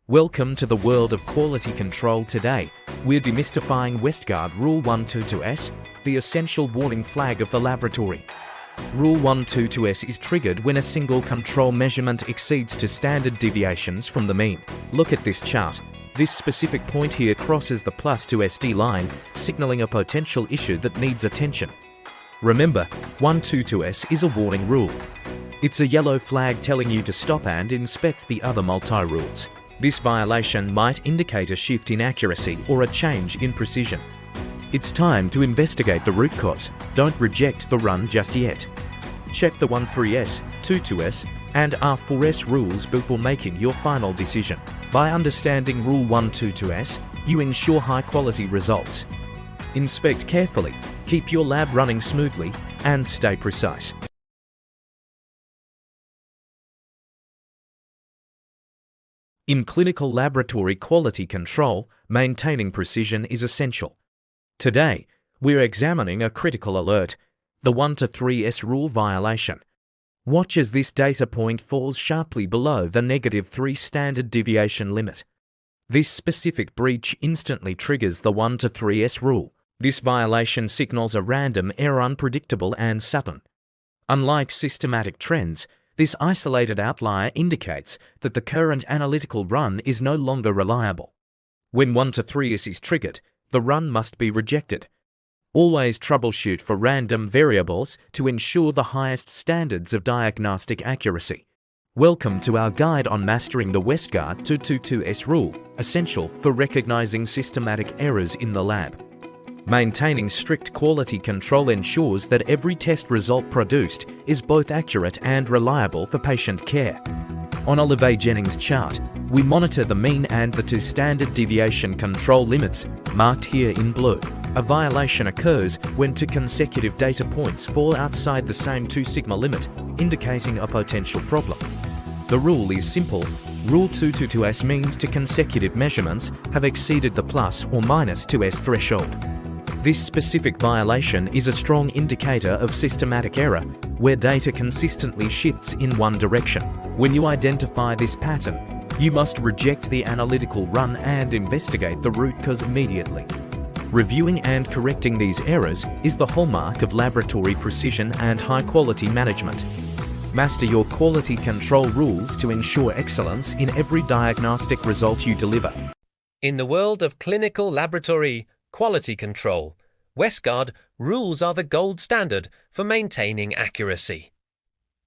Welcome to the world of quality control. Today, we're demystifying Westgard Rule 122S, the essential warning flag of the laboratory. Rule 122S is triggered when a single control measurement exceeds to standard deviations from the mean. Look at this chart. This specific point here crosses the plus 2SD line, signaling a potential issue that needs attention. Remember, 122S is a warning rule. It's a yellow flag telling you to stop and inspect the other multi-rules. This violation might indicate a shift in accuracy or a change in precision. It's time to investigate the root cause. Don't reject the run just yet. Check the 13S, 22S, and R4S rules before making your final decision. By understanding Rule 122S, you ensure high-quality results. Inspect carefully, keep your lab running smoothly, and stay precise. In clinical laboratory quality control, maintaining precision is essential. Today, we're examining a critical alert, the 1-3S rule violation. Watch as this data point falls sharply below the -3 standard deviation limit. This specific breach instantly triggers the 1-3S rule. This violation signals a random error, unpredictable and sudden. Unlike systematic trends, this isolated outlier indicates that the current analytical run is no longer reliable. When 1-3S is triggered, the run must be rejected. Always troubleshoot for random variables to ensure the highest standards of diagnostic accuracy. Welcome to our guide on mastering the Westgard 222S rule, essential for recognizing systematic errors in the lab. Maintaining strict quality control ensures that every test result produced is both accurate and reliable for patient care. On a Levay-Jennings chart, we monitor the mean and the two standard deviation control limits, marked here in blue. A violation occurs when two consecutive data points fall outside the same 2 sigma limit, indicating a potential problem. The rule is simple. Rule 222S means two consecutive measurements have exceeded the plus or minus 2S threshold. This specific violation is a strong indicator of systematic error, where data consistently shifts in one direction. When you identify this pattern, you must reject the analytical run and investigate the root cause immediately. Reviewing and correcting these errors is the hallmark of laboratory precision and high-quality management. Master your quality control rules to ensure excellence in every diagnostic result you deliver. In the world of clinical laboratory quality control, Westgard rules are the gold standard for maintaining accuracy.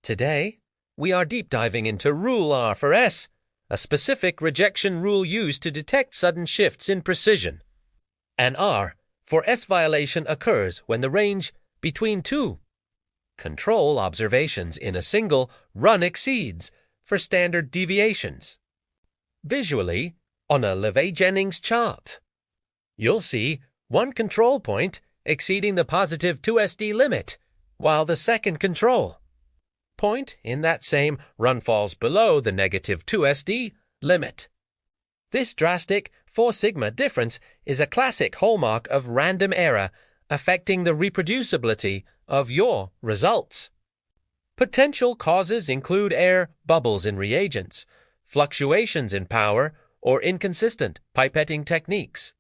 Today, we are deep diving into Rule R4S, a specific rejection rule used to detect sudden shifts in precision. An R4S violation occurs when the range between two control observations in a single run exceeds for standard deviations. Visually, on a Levay-Jennings chart, you'll see one control point exceeding the positive 2SD limit, while the second control point in that same run falls below the negative 2SD limit. This drastic 4 sigma difference is a classic hallmark of random error affecting the reproducibility of your results. Potential causes include air bubbles in reagents, fluctuations in power, or inconsistent pipetting techniques.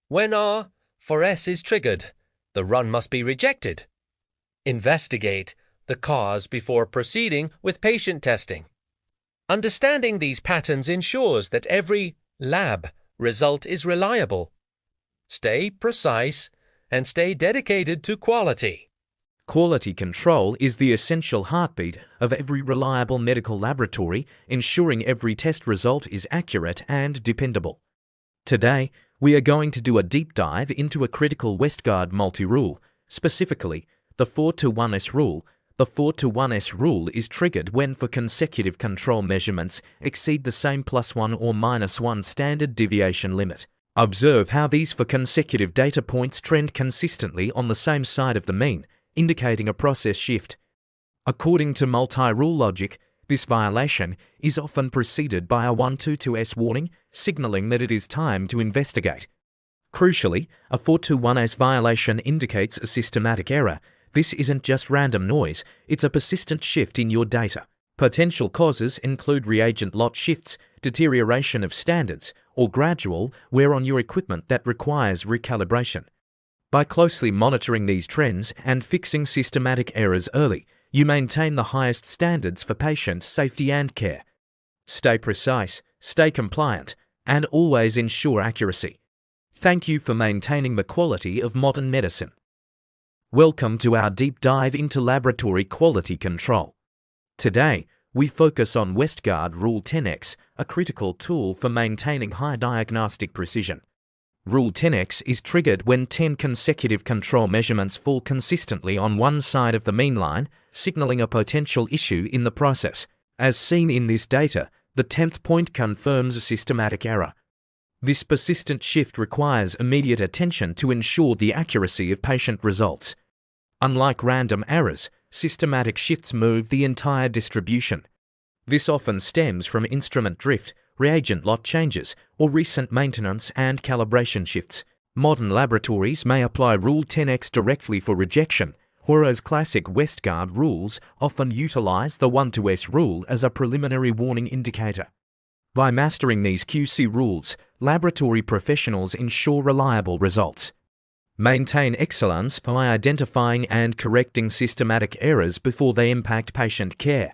When R4S is triggered, the run must be rejected. Investigate the cause before proceeding with patient testing. Understanding these patterns ensures that every lab result is reliable. Stay precise and stay dedicated to quality. Quality control is the essential heartbeat of every reliable medical laboratory, ensuring every test result is accurate and dependable. Today, we are going to do a deep dive into a critical Westgard multi-rule, specifically the 4-1S rule. The 4-1S rule is triggered when for consecutive control measurements exceed the same +1 or -1 standard deviation limit. Observe how these for consecutive data points trend consistently on the same side of the mean, indicating a process shift. According to multi-rule logic, this violation is often preceded by a 1-2S warning, signaling that it is time to investigate. Crucially, a 4-1S violation indicates a systematic error. This isn't just random noise, it's a persistent shift in your data. Potential causes include reagent lot shifts, deterioration of standards, or gradual wear on your equipment that requires recalibration. By closely monitoring these trends and fixing systematic errors early, you maintain the highest standards for patient safety and care. Stay precise, stay compliant, and always ensure accuracy. Thank you for maintaining the quality of modern medicine. Welcome to our deep dive into laboratory quality control. Today, we focus on Westgard Rule 10X, a critical tool for maintaining high diagnostic precision. Rule 10X is triggered when 10 consecutive control measurements fall consistently on one side of the mean line, signaling a potential issue in the process. As seen in this data, the 10th point confirms a systematic error. This persistent shift requires immediate attention to ensure the accuracy of patient results. Unlike random errors, systematic shifts move the entire distribution. This often stems from instrument drift, reagent lot changes, or recent maintenance and calibration shifts. Modern laboratories may apply Rule 10X directly for rejection, whereas classic Westgard rules often utilize the 1-S rule as a preliminary warning indicator. By mastering these QC rules, laboratory professionals ensure reliable results. Maintain excellence by identifying and correcting systematic errors before they impact patient care.